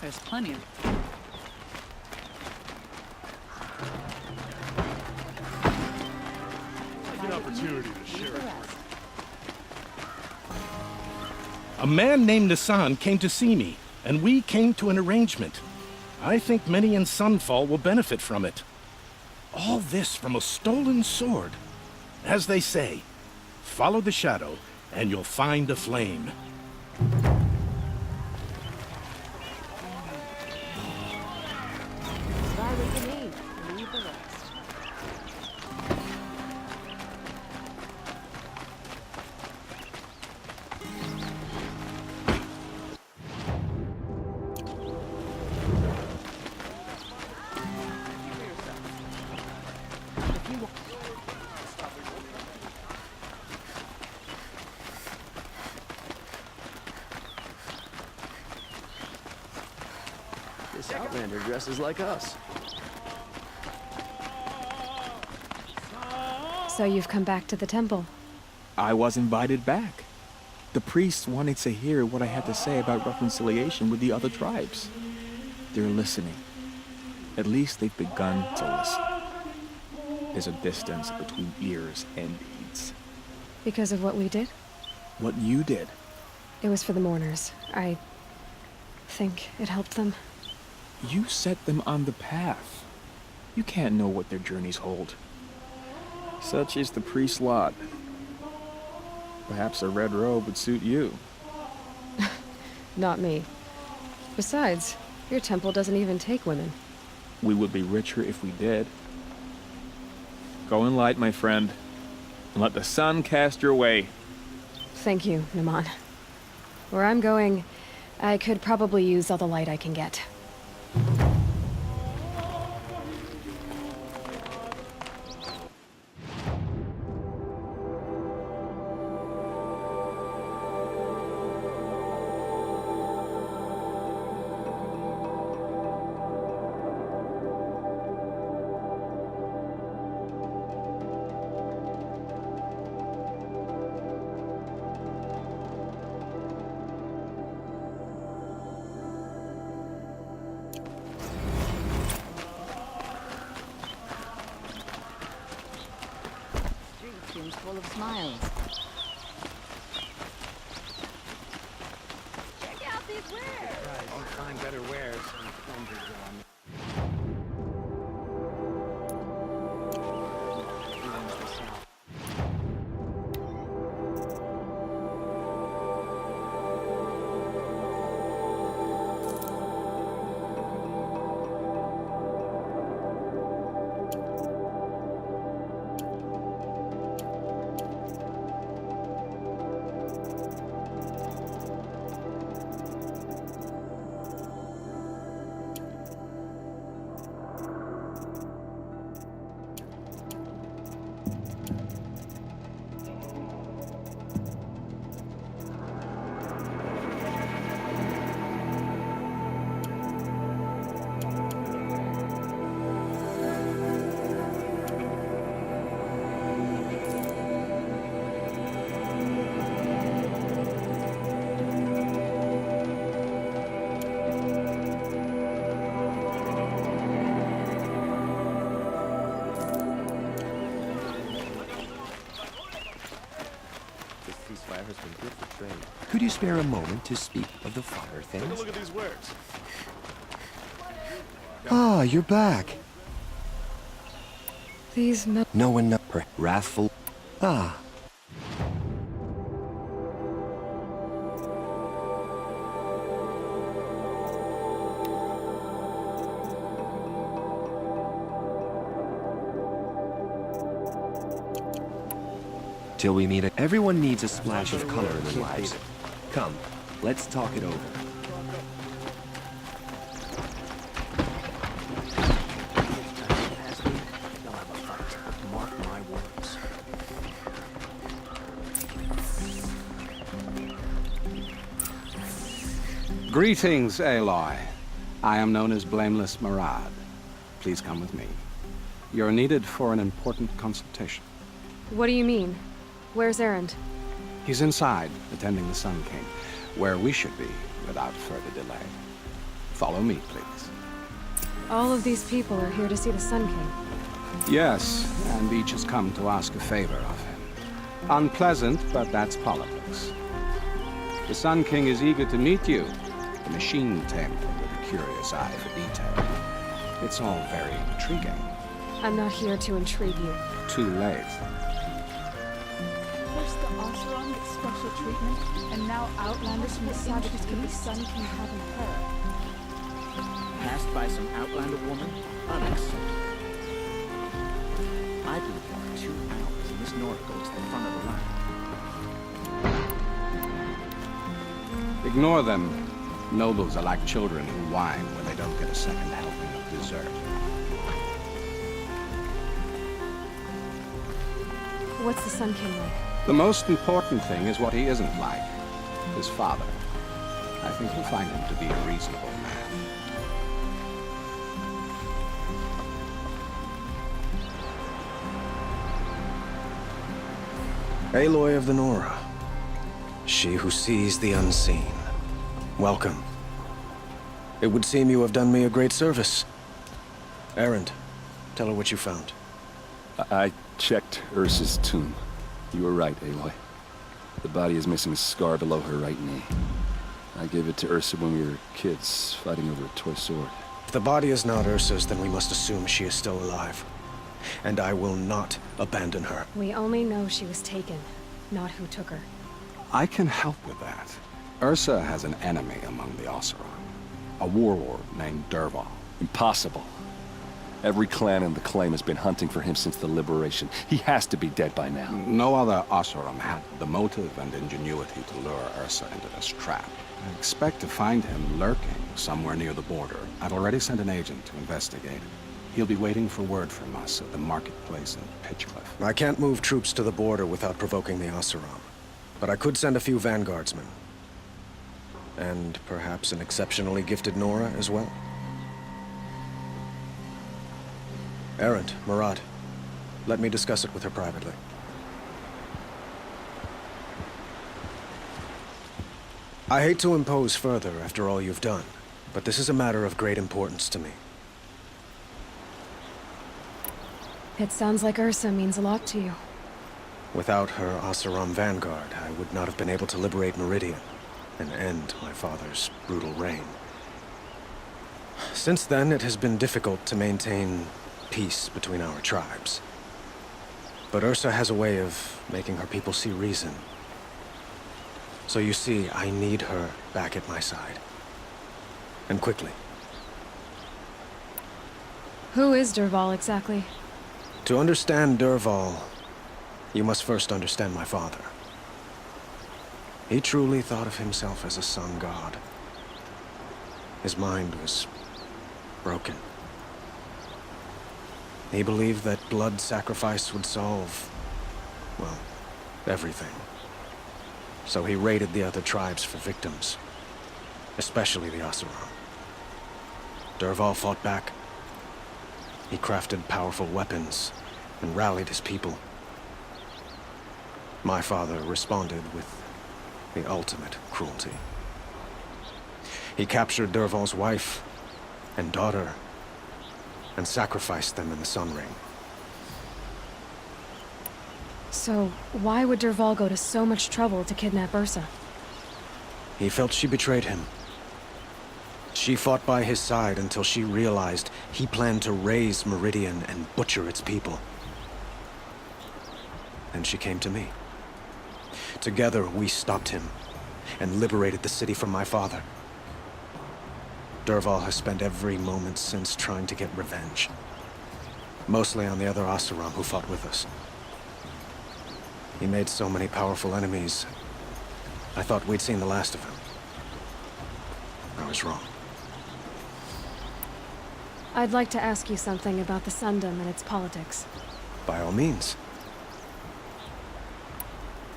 There's plenty of... Take an opportunity to share it. A man named Nissan came to see me, and we came to an arrangement. I think many in Sunfall will benefit from it. All this from a stolen sword. As they say, follow the shadow, and you'll find a flame. This Outlander dresses like us. So you've come back to the temple? I was invited back. The priests wanted to hear what I had to say about reconciliation with the other tribes. They're listening. At least they've begun to listen. There's a distance between ears and deeds. Because of what we did? What you did. It was for the mourners. I think it helped them. You set them on the path. You can't know what their journeys hold. Such is the priest's lot. Perhaps a red robe would suit you. Not me. Besides, your temple doesn't even take women. We would be richer if we did. Go in light, my friend, and let the sun cast your way. Thank you, Naman. Where I'm going, I could probably use all the light I can get. Seems full of smiles. Check out these wares! I'll find better wares and plunders on. Could you spare a moment to speak of the finer things? Take a look at these wares. Ah, you're back. These No one wrathful. Ah. Till we meet. Everyone needs a splash of color in their lives. Come, let's talk it over. Mark my words. Greetings, Aloy. I am known as Blameless Marad. Please come with me. You're needed for an important consultation. What do you mean? Where's Erend? He's inside, attending the Sun King, where we should be without further delay. Follow me, please. All of these people are here to see the Sun King. Yes, and each has come to ask a favor of him. Unpleasant, but that's politics. The Sun King is eager to meet you, the machine tamer with a curious eye for detail. It's all very intriguing. I'm not here to intrigue you. Too late. First the Oseram gets special treatment, and now Outlanders from the savages give the Sun King having her. Passed by some Outlander woman? Unacceptable. I've been here 2 hours, and this Nora goes to the front of the line. Ignore them. Nobles are like children who whine when they don't get a second helping of dessert. What's the Sun King like? The most important thing is what he isn't like. His father. I think you'll find him to be a reasonable man. Aloy of the Nora. She who sees the unseen. Welcome. It would seem you have done me a great service. Erend, tell her what you found. I checked Ursa's tomb. You were right, Aloy. The body is missing a scar below her right knee. I gave it to Ursa when we were kids, fighting over a toy sword. If the body is not Ursa's, then we must assume she is still alive. And I will not abandon her. We only know she was taken, not who took her. I can help with that. Ursa has an enemy among the Oseram. A warlord named Dervahl. Impossible. Every clan in the claim has been hunting for him since the liberation. He has to be dead by now. No other Oseram had the motive and ingenuity to lure Ursa into this trap. I expect to find him lurking somewhere near the border. I've already sent an agent to investigate. He'll be waiting for word from us at the marketplace in Pitchcliff. I can't move troops to the border without provoking the Oseram. But I could send a few vanguardsmen. And perhaps an exceptionally gifted Nora as well. Erend, Murad, let me discuss it with her privately. I hate to impose further after all you've done, but this is a matter of great importance to me. It sounds like Ursa means a lot to you. Without her Oseram vanguard, I would not have been able to liberate Meridian and end my father's brutal reign. Since then, it has been difficult to maintain peace between our tribes. But Ursa has a way of making her people see reason. So you see, I need her back at my side. And quickly. Who is Dervahl exactly? To understand Dervahl, you must first understand my father. He truly thought of himself as a sun god. His mind was broken. He believed that blood sacrifice would solve, well, everything. So he raided the other tribes for victims, especially the Oseram. Dervahl fought back. He crafted powerful weapons and rallied his people. My father responded with the ultimate cruelty. He captured Dervahl's wife and daughter and sacrificed them in the Sun Ring. So, why would Dervahl go to so much trouble to kidnap Ursa? He felt she betrayed him. She fought by his side until she realized he planned to raise Meridian and butcher its people. And she came to me. Together, we stopped him and liberated the city from my father. Dervahl has spent every moment since trying to get revenge. Mostly on the other Oseram who fought with us. He made so many powerful enemies, I thought we'd seen the last of him. I was wrong. I'd like to ask you something about the Sundom and its politics. By all means.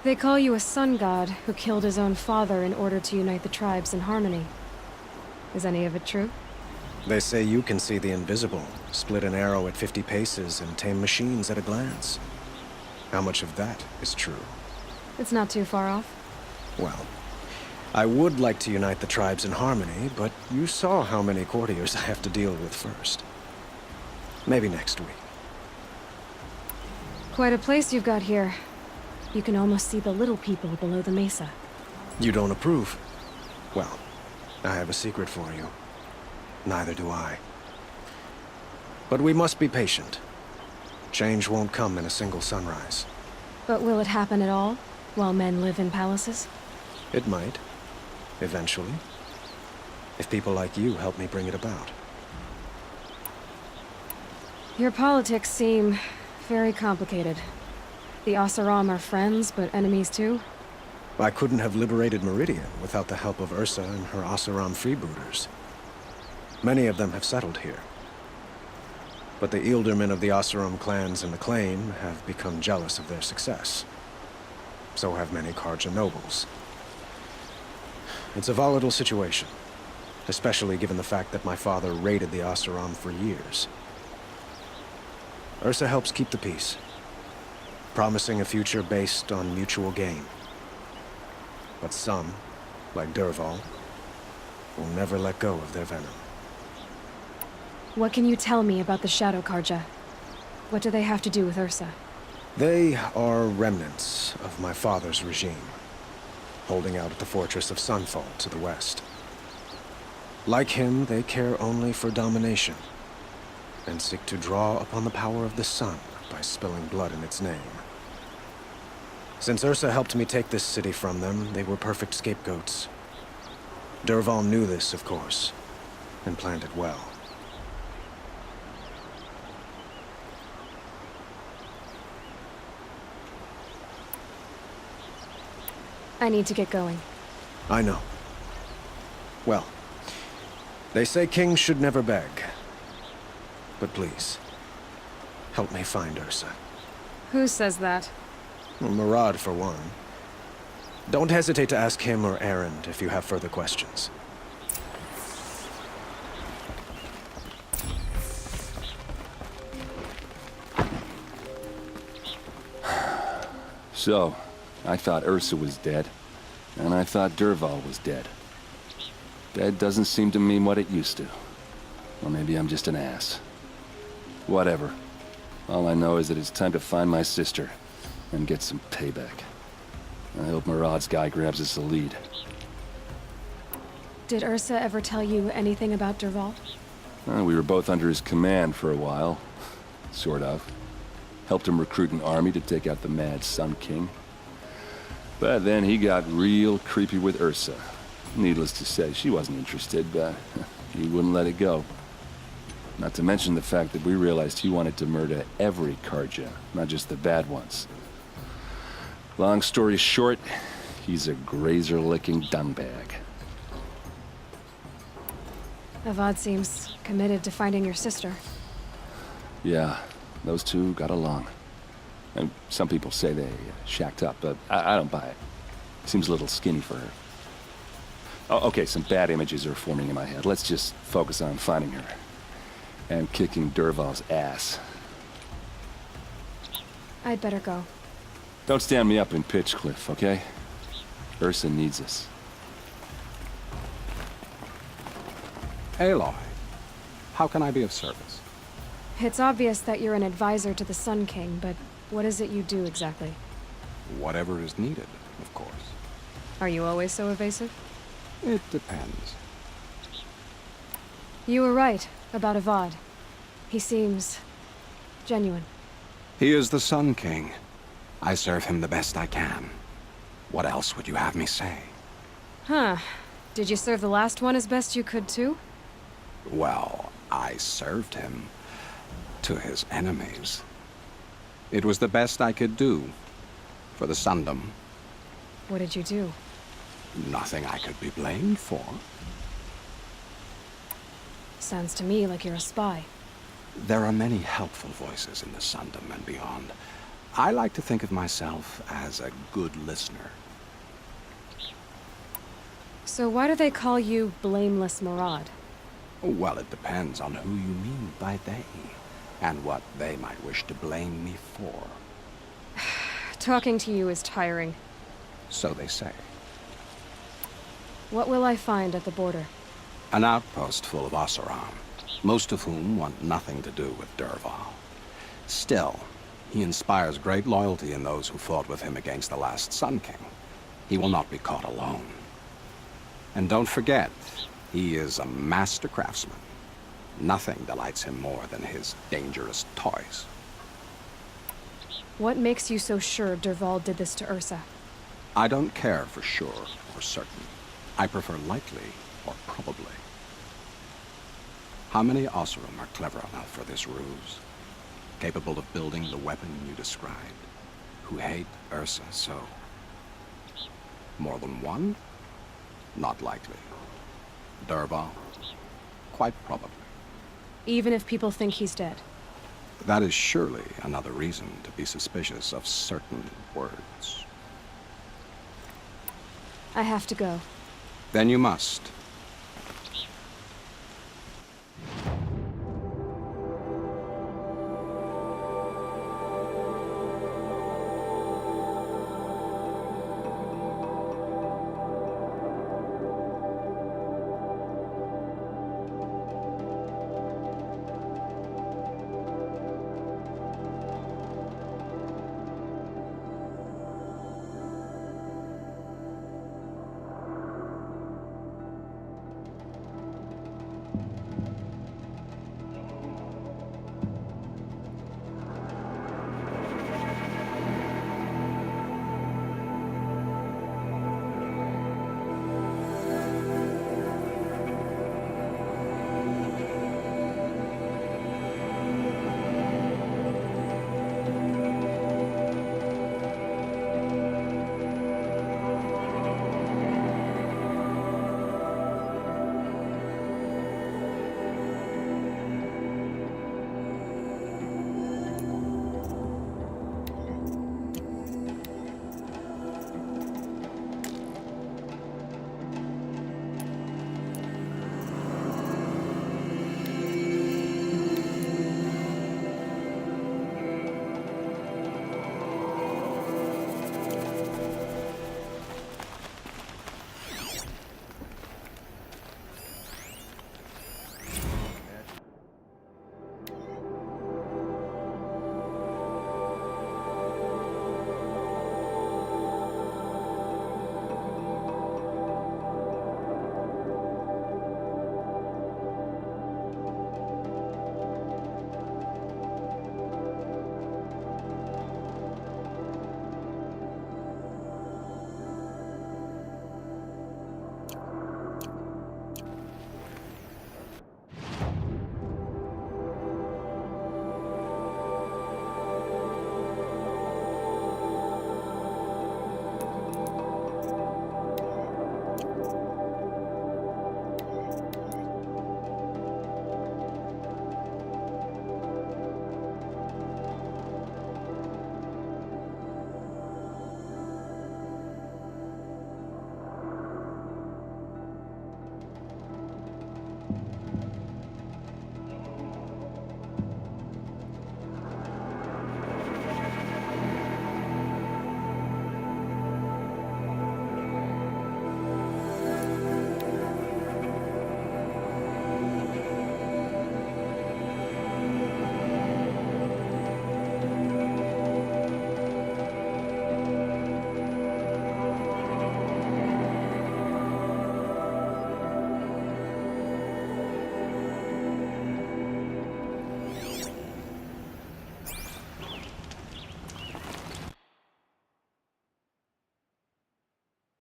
They call you a sun god who killed his own father in order to unite the tribes in harmony. Is any of it true? They say you can see the invisible, split an arrow at 50 paces, and tame machines at a glance. How much of that is true? It's not too far off. Well, I would like to unite the tribes in harmony, but you saw how many courtiers I have to deal with first. Maybe next week. Quite a place you've got here. You can almost see the little people below the mesa. You don't approve? Well, I have a secret for you. Neither do I. But we must be patient. Change won't come in a single sunrise. But will it happen at all, while men live in palaces? It might. Eventually. If people like you help me bring it about. Your politics seem very complicated. The Oseram are friends, but enemies too? I couldn't have liberated Meridian without the help of Ursa and her Oseram freebooters. Many of them have settled here. But the Ealdormen of the Oseram clans in the claim have become jealous of their success. So have many Carja nobles. It's a volatile situation, especially given the fact that my father raided the Oseram for years. Ursa helps keep the peace, promising a future based on mutual gain. But some, like Dervahl, will never let go of their venom. What can you tell me about the Shadow Carja? What do they have to do with Ursa? They are remnants of my father's regime, holding out at the fortress of Sunfall to the west. Like him, they care only for domination, and seek to draw upon the power of the sun by spilling blood in its name. Since Ursa helped me take this city from them, they were perfect scapegoats. Dervahl knew this, of course, and planned it well. I need to get going. I know. Well, they say kings should never beg. But please, help me find Ursa. Who says that? Well, Murad, for one. Don't hesitate to ask him or Erend if you have further questions. So, I thought Ursa was dead, and I thought Dervahl was dead. Dead doesn't seem to mean what it used to. Or maybe I'm just an ass. Whatever. All I know is that it's time to find my sister and get some payback. I hope Murad's guy grabs us a lead. Did Ursa ever tell you anything about Dervahl? We were both under his command for a while. Sort of. Helped him recruit an army to take out the mad Sun King. But then he got real creepy with Ursa. Needless to say, she wasn't interested, but he wouldn't let it go. Not to mention the fact that we realized he wanted to murder every Carja, not just the bad ones. Long story short, he's a grazer-licking dungbag. Avad seems committed to finding your sister. Yeah, those two got along. And some people say they shacked up, but I don't buy it. Seems a little skinny for her. Oh, okay, some bad images are forming in my head. Let's just focus on finding her. And kicking Dervahl's ass. I'd better go. Don't stand me up in Pitchcliff, okay? Ursa needs us. Aloy, how can I be of service? It's obvious that you're an advisor to the Sun King, but what is it you do exactly? Whatever is needed, of course. Are you always so evasive? It depends. You were right about Avad. He seems genuine. He is the Sun King. I serve him the best I can. What else would you have me say? Huh. Did you serve the last one as best you could, too? Well, I served him to his enemies. It was the best I could do for the Sundom. What did you do? Nothing I could be blamed for. Sounds to me like you're a spy. There are many helpful voices in the Sundom and beyond. I like to think of myself as a good listener. So why do they call you Blameless Murad? Well, it depends on who you mean by they, and what they might wish to blame me for. Talking to you is tiring. So they say. What will I find at the border? An outpost full of Oseram, most of whom want nothing to do with Dervahl. Still, he inspires great loyalty in those who fought with him against the last Sun King. He will not be caught alone. And don't forget, he is a master craftsman. Nothing delights him more than his dangerous toys. What makes you so sure Dervahl did this to Ursa? I don't care for sure or certain. I prefer likely or probably. How many Oseram are clever enough for this ruse? Capable of building the weapon you described? Who hate Ursa so? More than one? Not likely. Dervahl? Quite probably. Even if people think he's dead? That is surely another reason to be suspicious of certain words. I have to go. Then you must.